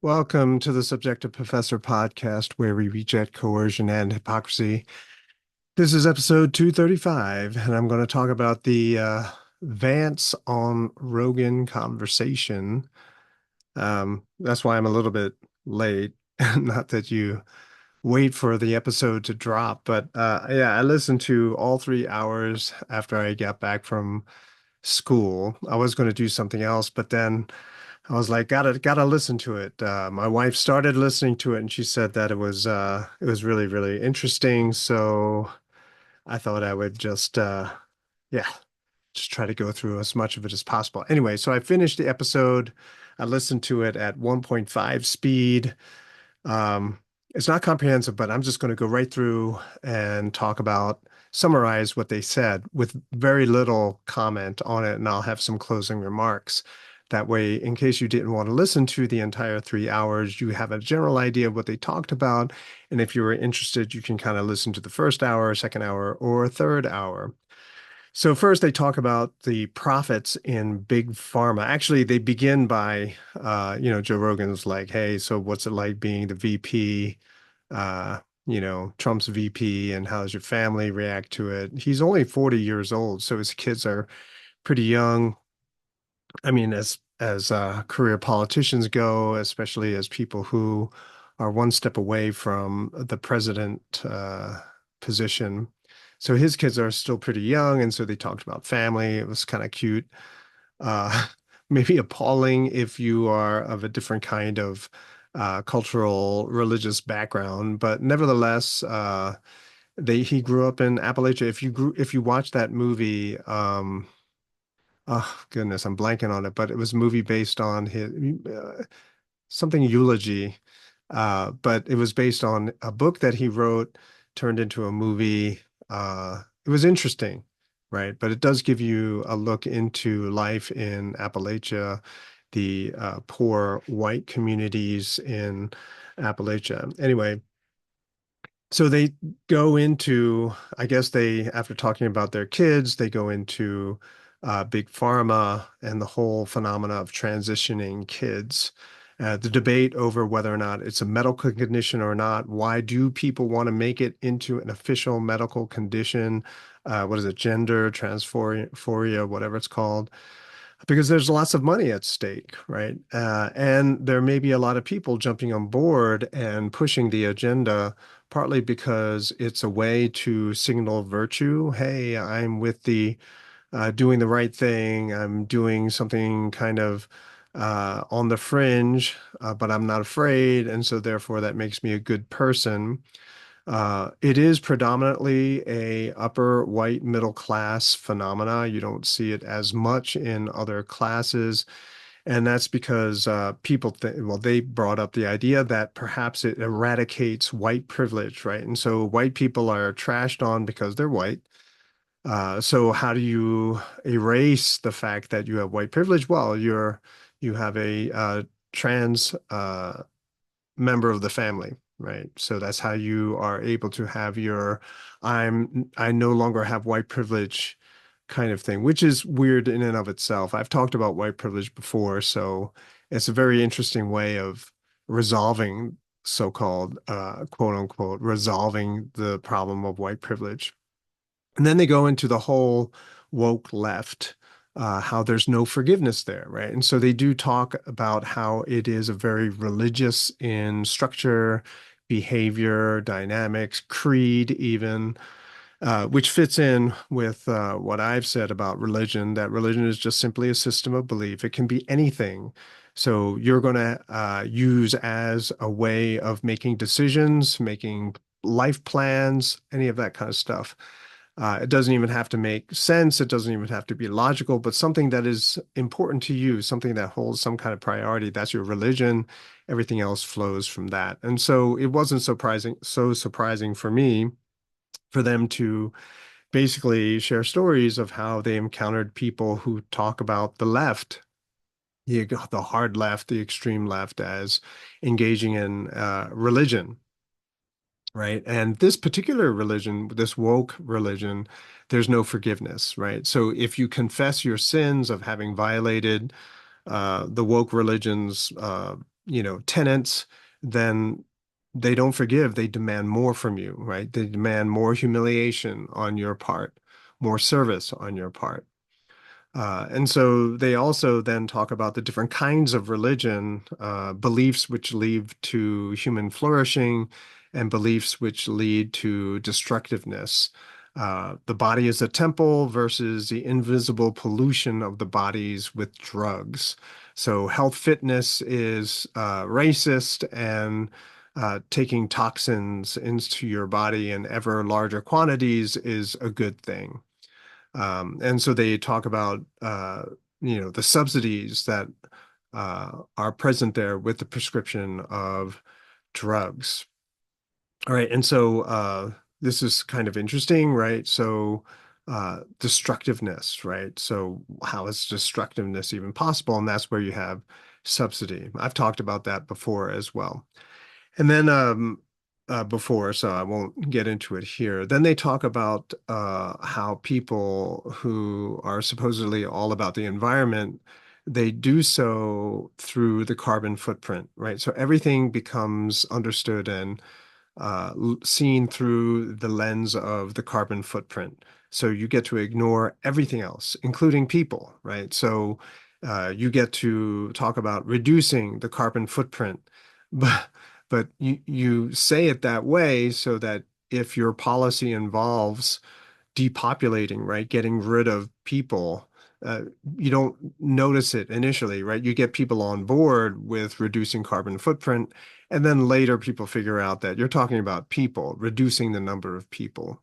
Welcome to the Subjective Professor podcast, where we reject coercion and hypocrisy. This is episode 235, and I'm going to talk about the Vance on Rogan conversation. That's why I'm a little bit late. Not that you wait for the episode to drop, but yeah, I listened to all 3 hours after I got back from school. I was going to do something else, but then I was like, gotta listen to it. My wife started listening to it, and she said that it was really really interesting. So I thought I would yeah, just try to go through as much of it as possible. Anyway, so I finished the episode. I listened to it at 1.5 speed. Um, it's not comprehensive, but I'm just going to go right through and summarize what they said with very little comment on it, and I'll have some closing remarks. That way, in case you didn't want to listen to the entire 3 hours, you have a general idea of what they talked about. And if you were interested, you can kind of listen to the first hour, second hour, or third hour. So first, they talk about the profits in big pharma. Actually, they begin by, Joe Rogan's like, "Hey, so what's it like being the VP? Trump's VP, and how does your family react to it?" He's only 40 years old, so his kids are pretty young. I mean, as career politicians go, especially as people who are one step away from the president position. So his kids are still pretty young, and so they talked about family. It was kind of cute. Uh, maybe appalling if you are of a different kind of cultural, religious background, but nevertheless, he grew up in Appalachia. If you watch that movie, oh goodness, I'm blanking on it, but it was a movie based on his something eulogy. But it was based on a book that he wrote, turned into a movie. It was interesting, right? But it does give you a look into life in Appalachia, the poor white communities in Appalachia. Anyway, so they go into, I guess after talking about their kids, they go into big pharma and the whole phenomena of transitioning kids. The debate over whether or not it's a medical condition or not. Why do people want to make it into an official medical condition? What is it, gender transphoria, whatever it's called? Because there's lots of money at stake, right? And there may be a lot of people jumping on board and pushing the agenda, partly because it's a way to signal virtue. Hey, I'm with the doing the right thing. I'm doing something kind of on the fringe, but I'm not afraid, and so therefore that makes me a good person. It is predominantly a upper white middle class phenomena. You don't see it as much in other classes. And that's because people think, well, they brought up the idea that perhaps it eradicates white privilege, right? And so white people are trashed on because they're white. So how do you erase the fact that you have white privilege? Well, you have a trans member of the family, right? So that's how you are able to have I no longer have white privilege kind of thing, which is weird in and of itself. I've talked about white privilege before, so it's a very interesting way of resolving so-called quote unquote resolving the problem of white privilege. And then they go into the whole woke left, how there's no forgiveness there, right? And so they do talk about how it is a very religious in structure, behavior, dynamics, creed, even, which fits in with what I've said about religion, that religion is just simply a system of belief. It can be anything. So you're going to use as a way of making decisions, making life plans, any of that kind of stuff. It doesn't even have to make sense. It doesn't even have to be logical, but something that is important to you, something that holds some kind of priority. That's your religion. Everything else flows from that. And so it wasn't so surprising for me for them to basically share stories of how they encountered people who talk about the left, the hard left, the extreme left, as engaging in religion, right? And this particular religion, this woke religion, there's no forgiveness, right? So if you confess your sins of having violated the woke religion's tenants, then they don't forgive. They demand more from you, right? They demand more humiliation on your part, more service on your part. And so they also then talk about the different kinds of religion, beliefs which lead to human flourishing and beliefs which lead to destructiveness. The body is a temple versus the invisible pollution of the bodies with drugs. So health fitness is racist, and taking toxins into your body in ever larger quantities is a good thing. And so they talk about, the subsidies that are present there with the prescription of drugs. All right. And so this is kind of interesting, right? So destructiveness, right? So how is destructiveness even possible? And that's where you have subsidy. I've talked about that before as well. And then before, so I won't get into it here. Then they talk about how people who are supposedly all about the environment, they do so through the carbon footprint, right? So everything becomes understood and seen through the lens of the carbon footprint. So you get to ignore everything else, including people, right? So you get to talk about reducing the carbon footprint, but you say it that way so that if your policy involves depopulating, right? Getting rid of people. Uh, you don't notice it initially, right? You get people on board with reducing carbon footprint, and then later people figure out that you're talking about people, reducing the number of people.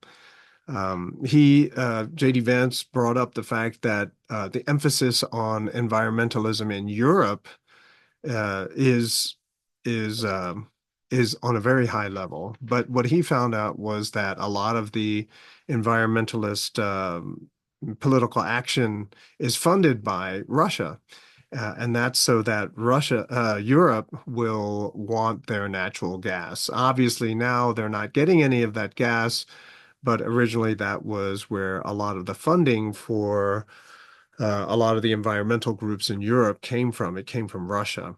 J.D. Vance brought up the fact that the emphasis on environmentalism in Europe uh, is is um, is on a very high level. But what he found out was that a lot of the environmentalist political action is funded by Russia. And that's so that Europe will want their natural gas. Obviously, now they're not getting any of that gas, but originally that was where a lot of the funding for a lot of the environmental groups in Europe came from. It came from Russia.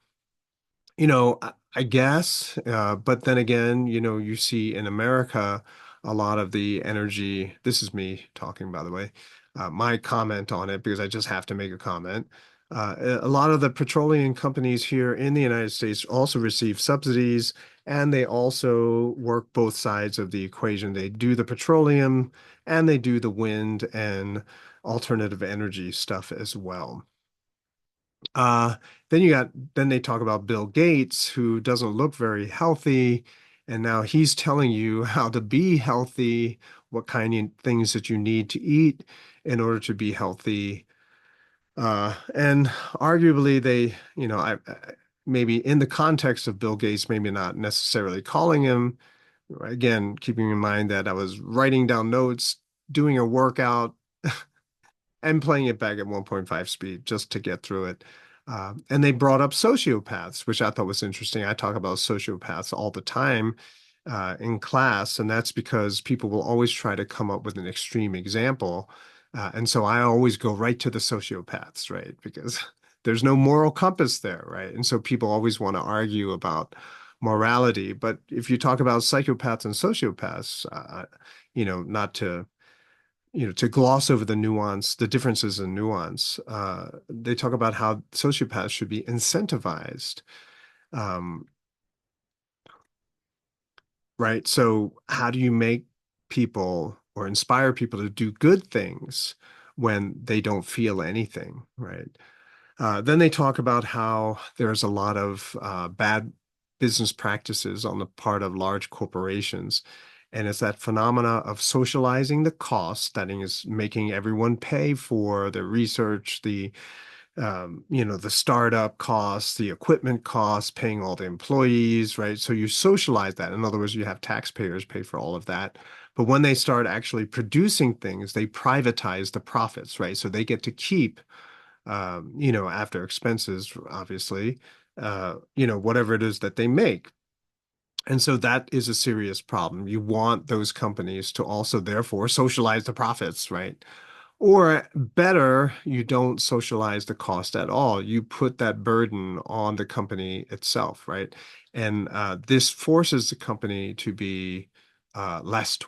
I guess, but then again, you see in America a lot of the energy. This is me talking, by the way. My comment on it, because I just have to make a comment. A lot of the petroleum companies here in the United States also receive subsidies, and they also work both sides of the equation. They do the petroleum and they do the wind and alternative energy stuff as well. Uh, then they talk about Bill Gates, who doesn't look very healthy, and now he's telling you how to be healthy, what kind of things that you need to eat in order to be healthy. And arguably, maybe in the context of Bill Gates, maybe not necessarily calling him. Again, keeping in mind that I was writing down notes, doing a workout, and playing it back at 1.5 speed just to get through it. And they brought up sociopaths, which I thought was interesting. I talk about sociopaths all the time in class, and that's because people will always try to come up with an extreme example. And so I always go right to the sociopaths, right? Because there's no moral compass there, right? And so people always want to argue about morality. But if you talk about psychopaths and sociopaths, not to gloss over the nuance, the differences in nuance. They talk about how sociopaths should be incentivized, um, right? So how do you make people or inspire people to do good things when they don't feel anything, right? Then they talk about how there's a lot of bad business practices on the part of large corporations. And it's that phenomena of socializing the cost, that is making everyone pay for the research, the startup costs, the equipment costs, paying all the employees, right? So you socialize that. In other words, you have taxpayers pay for all of that. But when they start actually producing things, they privatize the profits, right? So they get to keep after expenses, obviously, whatever it is that they make. And so that is a serious problem. You want those companies to also, therefore, socialize the profits, right? Or better, you don't socialize the cost at all. You put that burden on the company itself, right? And this forces the company to be less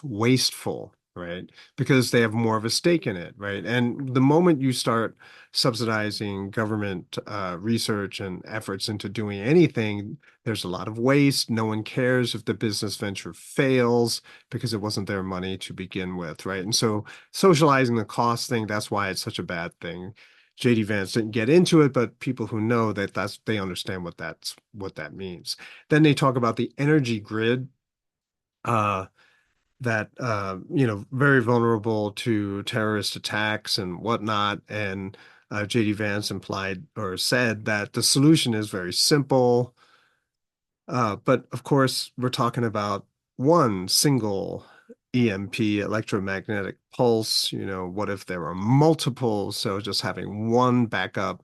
wasteful, right? Because they have more of a stake in it, right? And the moment you start subsidizing government research and efforts into doing anything, there's a lot of waste. No one cares if the business venture fails because it wasn't their money to begin with, right? And so socializing the cost thing, that's why it's such a bad thing. JD Vance didn't get into it, but people who know that they understand what that means. Then they talk about the energy grid, uh, that very vulnerable to terrorist attacks and whatnot. And JD Vance implied or said that the solution is very simple. But of course, we're talking about one single EMP, electromagnetic pulse. What if there are multiple? So just having one backup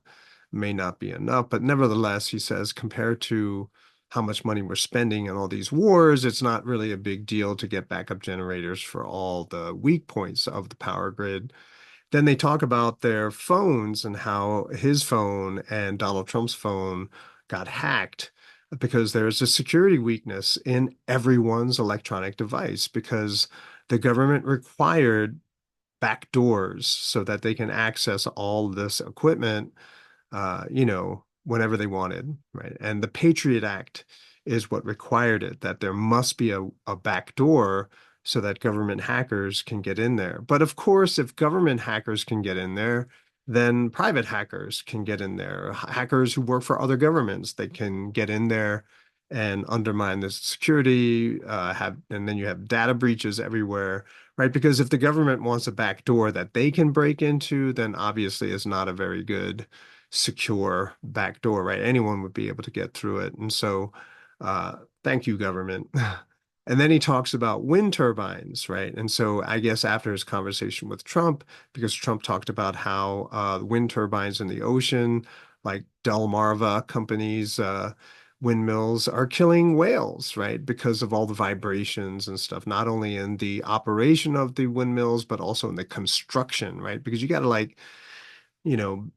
may not be enough. But nevertheless, he says, compared to how much money we're spending on all these wars, it's not really a big deal to get backup generators for all the weak points of the power grid. Then they talk about their phones and how his phone and Donald Trump's phone got hacked because there's a security weakness in everyone's electronic device because the government required back doors so that they can access all this equipment whenever they wanted, right? And the Patriot Act is what required it, that there must be a back door so that government hackers can get in there. But of course, if government hackers can get in there, then private hackers can get in there. Hackers who work for other governments, they can get in there and undermine the security, and then you have data breaches everywhere, right? Because if the government wants a back door that they can break into, then obviously it's not a very good secure backdoor, right? Anyone would be able to get through it. And so, thank you, government. And then he talks about wind turbines, right? And so I guess after his conversation with Trump, because Trump talked about how wind turbines in the ocean, like Delmarva companies, windmills are killing whales, right? Because of all the vibrations and stuff, not only in the operation of the windmills, but also in the construction, right? Because you got to you know,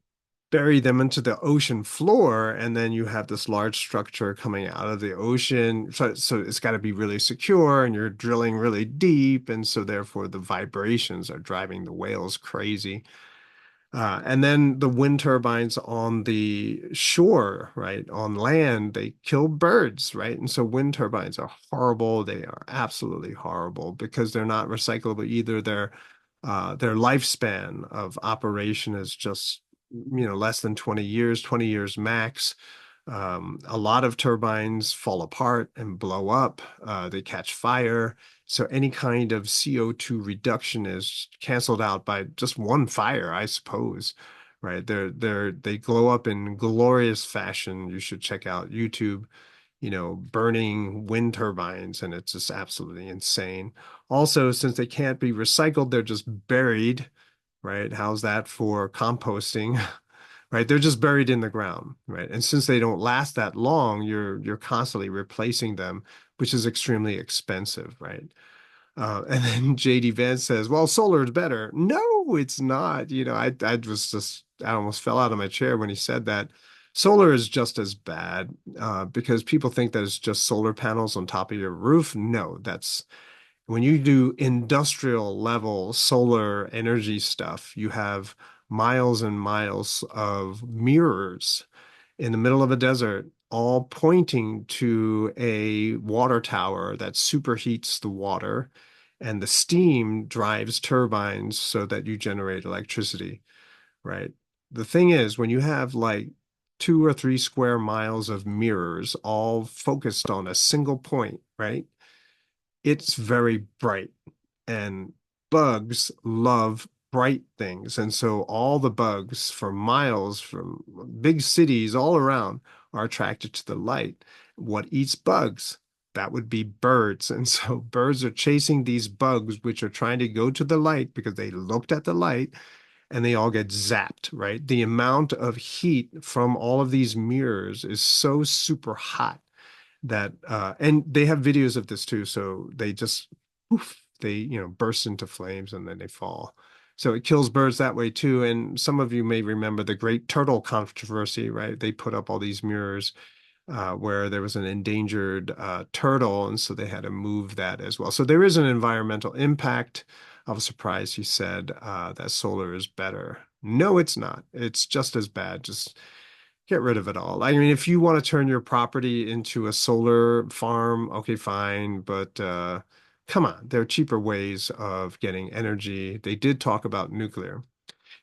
bury them into the ocean floor, and then you have this large structure coming out of the ocean. So it's got to be really secure, and you're drilling really deep, and so therefore the vibrations are driving the whales crazy. And then the wind turbines on the shore, right, on land, they kill birds, right? And so wind turbines are horrible. They are absolutely horrible because they're not recyclable either. Their lifespan of operation is just, less than 20 years, 20 years max. A lot of turbines fall apart and blow up. They catch fire. So any kind of CO2 reduction is canceled out by just one fire, I suppose. Right. They glow up in glorious fashion. You should check out YouTube, burning wind turbines, and it's just absolutely insane. Also, since they can't be recycled, they're just buried, right? How's that for composting? Right? They're just buried in the ground, right? And since they don't last that long, you're constantly replacing them, which is extremely expensive, right? And then JD Vance says, "Well, solar is better." No, it's not. I almost fell out of my chair when he said that. Solar is just as bad because people think that it's just solar panels on top of your roof. No, that's when you do industrial level solar energy stuff, you have miles and miles of mirrors in the middle of a desert, all pointing to a water tower that superheats the water, and the steam drives turbines so that you generate electricity, right? The thing is, when you have like 2 or 3 square miles of mirrors all focused on a single point, right? It's very bright, and bugs love bright things. And so all the bugs for miles from big cities all around are attracted to the light. What eats bugs? That would be birds. And so birds are chasing these bugs, which are trying to go to the light because they looked at the light, and they all get zapped, right? The amount of heat from all of these mirrors is so super hot that and they have videos of this too, so they just poof, they burst into flames and then they fall. So it kills birds that way too. And some of you may remember the great turtle controversy, right? They put up all these mirrors where there was an endangered turtle, and so they had to move that as well. So there is an environmental impact. I was surprised he said that solar is better. No, it's not. It's just as bad. Just get rid of it all. I mean, if you want to turn your property into a solar farm, okay, fine, but come on, there are cheaper ways of getting energy. They did talk about nuclear.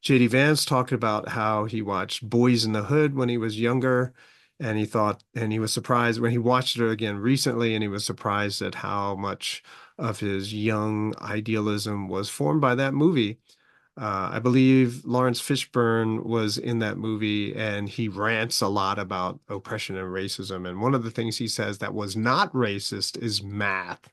JD Vance talked about how he watched Boys in the Hood when he was younger, and he thought, and he was surprised when he watched it again recently, and he was surprised at how much of his young idealism was formed by that movie. I believe Lawrence Fishburne was in that movie, and he rants a lot about oppression and racism. And one of the things he says that was not racist is math.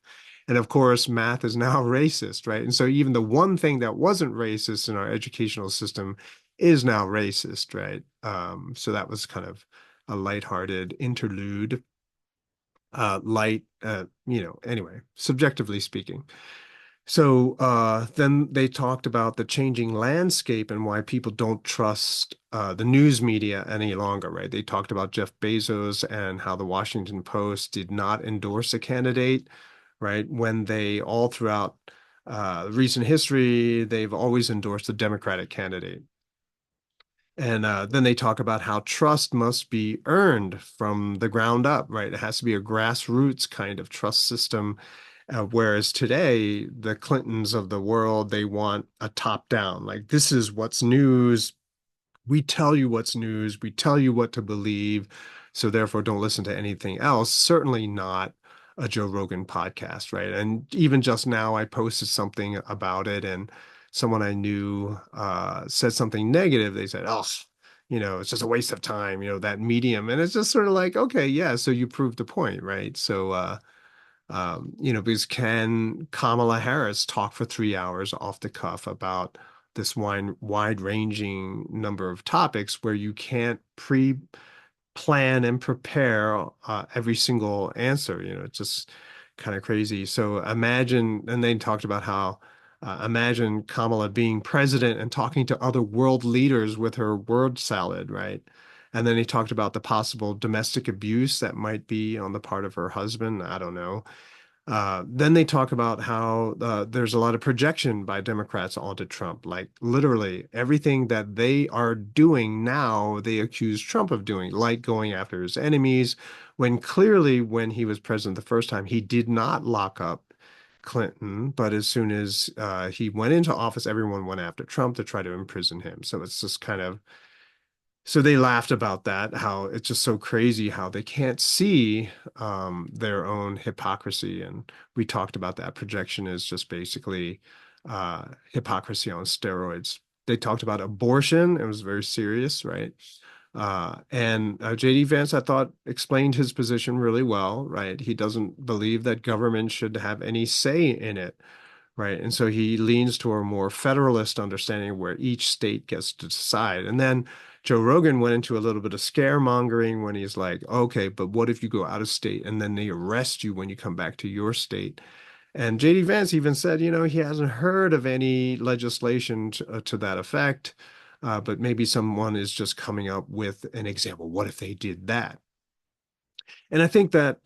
And of course, math is now racist, right? And so even the one thing that wasn't racist in our educational system is now racist, right? So that was kind of a lighthearted interlude, anyway, subjectively speaking. So then they talked about the changing landscape and why people don't trust the news media any longer, right? They talked about Jeff Bezos and how the Washington Post did not endorse a candidate, right? When they all throughout recent history, they've always endorsed the Democratic candidate. And then they talk about how trust must be earned from the ground up, right? It has to be a grassroots kind of trust system. Whereas today, the Clintons of the world, they want a top down, like this is what's news. We tell you what's news. We tell you what to believe. So therefore, don't listen to anything else. Certainly not a Joe Rogan podcast, right? And even just now, I posted something about it, and someone I knew said something negative. They said, "Oh, it's just a waste of time, that medium." And it's just sort of like, okay, yeah, so you proved the point, right? So, because can Kamala Harris talk for 3 hours off the cuff about this wide-ranging number of topics where you can't pre-plan and prepare every single answer? It's just kind of crazy. So imagine, and they talked about how imagine Kamala being president and talking to other world leaders with her word salad, right? And then he talked about the possible domestic abuse that might be on the part of her husband. I don't know. Then they talk about how there's a lot of projection by Democrats onto Trump. Like literally everything that they are doing now, they accuse Trump of doing, like going after his enemies, when clearly when he was president the first time, he did not lock up Clinton, but as soon as he went into office, everyone went after Trump to try to imprison him. So it's just kind of so they laughed about that, how it's just so crazy how they can't see their own hypocrisy. And we talked about that. Projection is just basically hypocrisy on steroids. They talked about abortion. It was very serious, right? And JD Vance, I thought, explained his position really well, right? He doesn't believe that government should have any say in it. Right. And so he leans to a more federalist understanding where each state gets to decide. And then Joe Rogan went into a little bit of scaremongering when he's like, okay, but what if you go out of state and then they arrest you when you come back to your state? And JD Vance even said, he hasn't heard of any legislation to that effect, but maybe someone is just coming up with an example. What if they did that? And I think that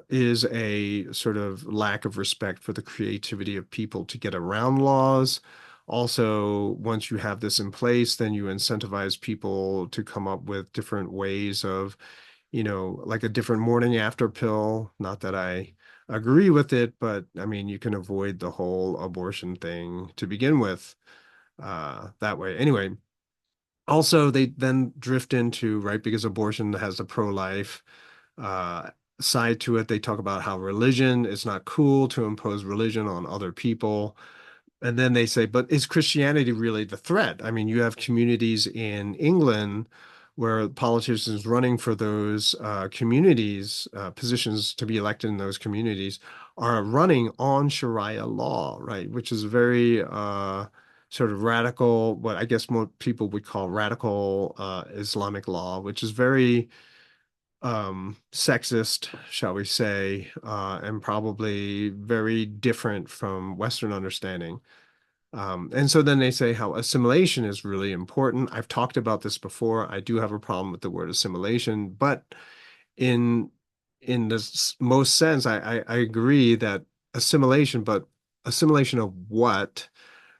is a sort of lack of respect for the creativity of people to get around laws. Also, once you have this in place, then you incentivize people to come up with different ways of, like a different morning after pill. Not that I agree with it, but I mean, you can avoid the whole abortion thing to begin with that way. Anyway, also, they then drift into, right, because abortion has a pro-life uh, side to it. They talk about how religion is not cool to impose religion on other people. And then they say, but is Christianity really the threat? I mean, you have communities in England where politicians running for those communities, positions to be elected in those communities, are running on Sharia law, right? Which is very sort of radical, what I guess more people would call radical Islamic law, which is very sexist, shall we say, and probably very different from Western understanding. And so then they say how assimilation is really important. I've talked about this before. I do have a problem with the word assimilation, but in in the most sense, I agree that assimilation, but assimilation of what?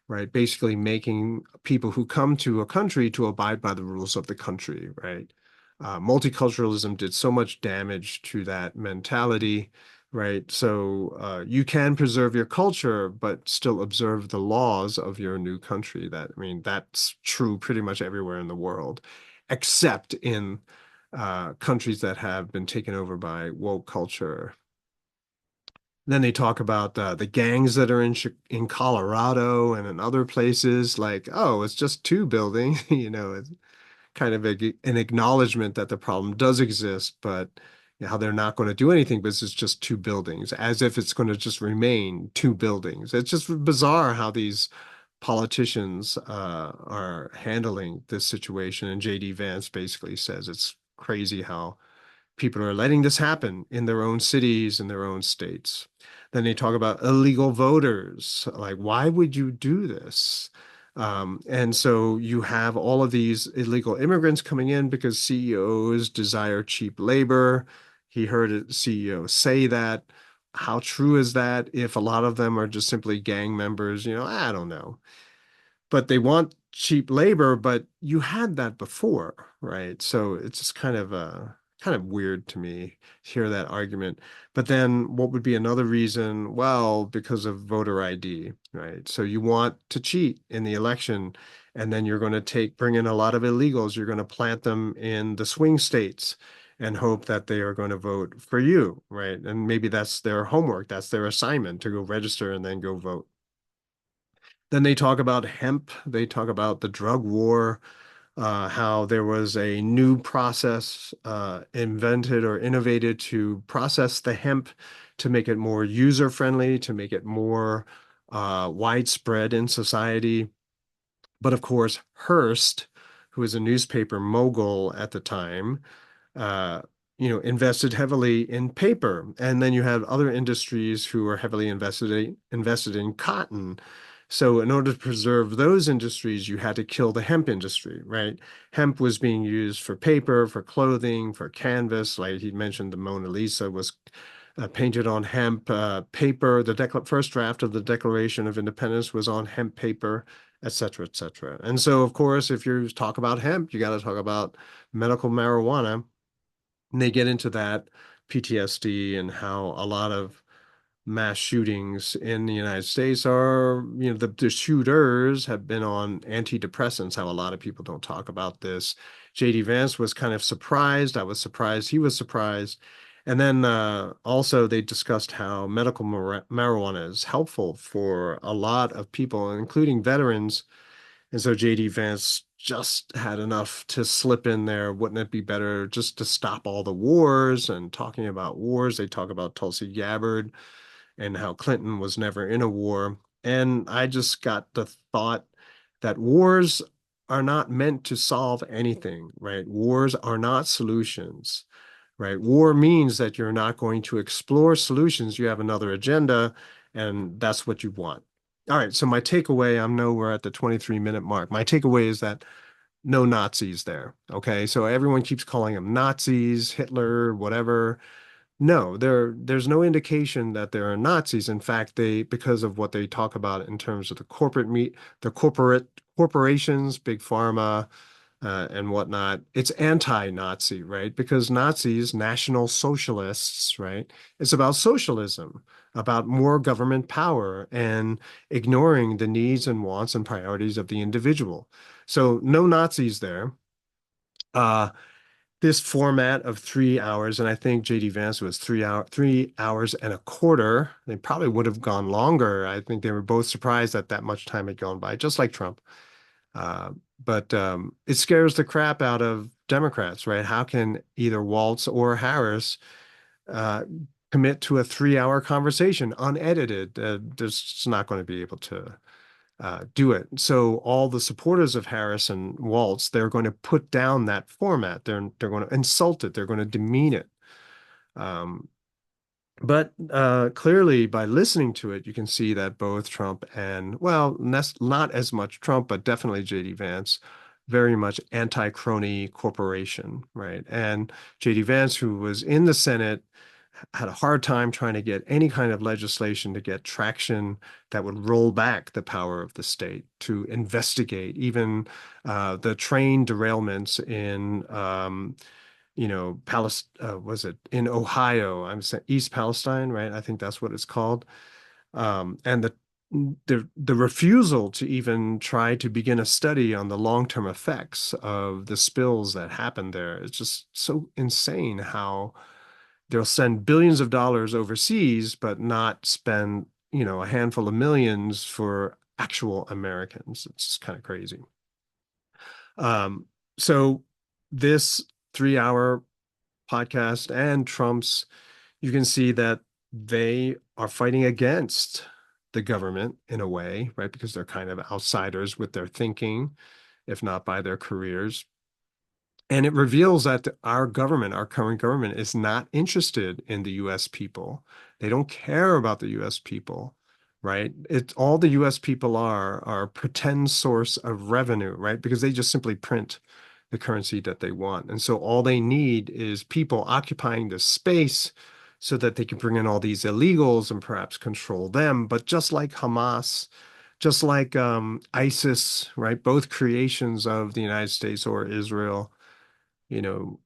Right? Basically making people who come to a country to abide by the rules of the country, right? Multiculturalism did so much damage to that mentality, right? So you can preserve your culture, but still observe the laws of your new country. I mean, that's true pretty much everywhere in the world, except in countries that have been taken over by woke culture. Then they talk about the gangs that are in Colorado and in other places. Like, oh, it's just two buildings. It's kind of an acknowledgement that the problem does exist, but how they're not going to do anything because it's just two buildings, as if it's going to just remain two buildings. It's just bizarre how these politicians are handling this situation. And JD Vance basically says it's crazy how people are letting this happen in their own cities, in their own states. Then they talk about illegal voters. Like, why would you do this? And so you have all of these illegal immigrants coming in because CEOs desire cheap labor. He heard a CEO say that. How true is that? If a lot of them are just simply gang members, I don't know, but they want cheap labor, but you had that before, right? So it's just kind of weird to me to hear that argument. But then what would be another reason? Well, because of voter ID, right? So you want to cheat in the election, and then you're going to bring in a lot of illegals. You're going to plant them in the swing states and hope that they are going to vote for you, right? And maybe that's their homework, that's their assignment to go register and then go vote. Then they talk about hemp. They talk about the drug war, how there was a new process invented or innovated to process the hemp to make it more user-friendly, to make it more widespread in society. But of course, Hearst, who was a newspaper mogul at the time, uh, invested heavily in paper. And then you have other industries who are heavily invested in cotton. So in order to preserve those industries, you had to kill the hemp industry, right? Hemp was being used for paper, for clothing, for canvas. Like he mentioned, the Mona Lisa was painted on hemp paper. The first draft of the Declaration of Independence was on hemp paper, et cetera, et cetera. And so, of course, if you talk about hemp, you got to talk about medical marijuana. And they get into that PTSD and how a lot of mass shootings in the United States are, the shooters have been on antidepressants, how a lot of people don't talk about this. JD Vance was kind of surprised. I was surprised. He was surprised. And then also they discussed how medical marijuana is helpful for a lot of people, including veterans. And so JD Vance just had enough to slip in there. Wouldn't it be better just to stop all the wars? And talking about wars, they talk about Tulsi Gabbard and how Clinton was never in a war. And I just got the thought that wars are not meant to solve anything, right? Wars are not solutions, right? War means that you're not going to explore solutions. You have another agenda, and that's what you want. All right, so my takeaway, I know we're at the 23-minute mark. My takeaway is that no Nazis there. Okay, so everyone keeps calling them Nazis, Hitler, whatever. No, there's no indication that there are Nazis. In fact, because of what they talk about in terms of the corporate corporations, big pharma, and whatnot, it's anti-Nazi, right? Because Nazis, National Socialists, right? It's about socialism, about more government power and ignoring the needs and wants and priorities of the individual. So no Nazis there. Uh, this format of 3 hours, and I think JD Vance was 3 hours and a quarter. They probably would have gone longer. I think they were both surprised that that much time had gone by, just like Trump. Uh, but it scares the crap out of Democrats, right? How can either Waltz or Harris uh, commit to a 3-hour conversation unedited? They're just not going to be able to do it. So all the supporters of Harris and Waltz, they're going to put down that format. They're going to insult it. They're going to demean it. Um, But clearly, by listening to it, you can see that both Trump and, well, not as much Trump, but definitely JD Vance, very much anti-crony corporation, right? And JD Vance, who was in the Senate, had a hard time trying to get any kind of legislation to get traction that would roll back the power of the state to investigate even the train derailments in was it in Ohio? I'm saying East Palestine, right? I think that's what it's called. And the refusal to even try to begin a study on the long-term effects of the spills that happened there. It's just so insane how they'll send billions of dollars overseas, but not spend, a handful of millions for actual Americans. It's just kind of crazy. Um, so this 3 hour podcast and Trump's, you can see that they are fighting against the government in a way, right? Because they're kind of outsiders with their thinking, if not by their careers. And it reveals that our government, our current government, is not interested in the US people. They don't care about the US people, right? It's all the US people are a pretend source of revenue, right? Because they just simply print the currency that they want. And so all they need is people occupying the space so that they can bring in all these illegals and perhaps control them. But just like Hamas, just like ISIS, right? Both creations of the United States or Israel, you know,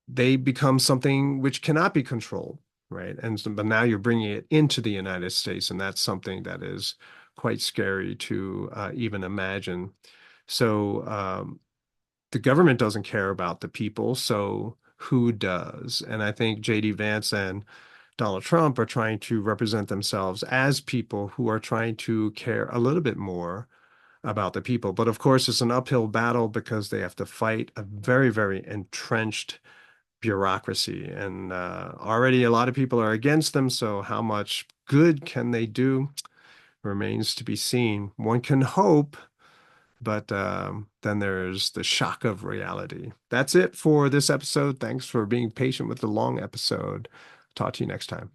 they become something which cannot be controlled, right? And so, but now you're bringing it into the United States, and that's something that is quite scary to even imagine. So the government doesn't care about the people, so who does? And I think J.D. Vance and Donald Trump are trying to represent themselves as people who are trying to care a little bit more about the people. But of course, it's an uphill battle because they have to fight a very, very entrenched bureaucracy. And already a lot of people are against them. So how much good can they do remains to be seen. One can hope, but then there's the shock of reality. That's it for this episode. Thanks for being patient with the long episode. Talk to you next time.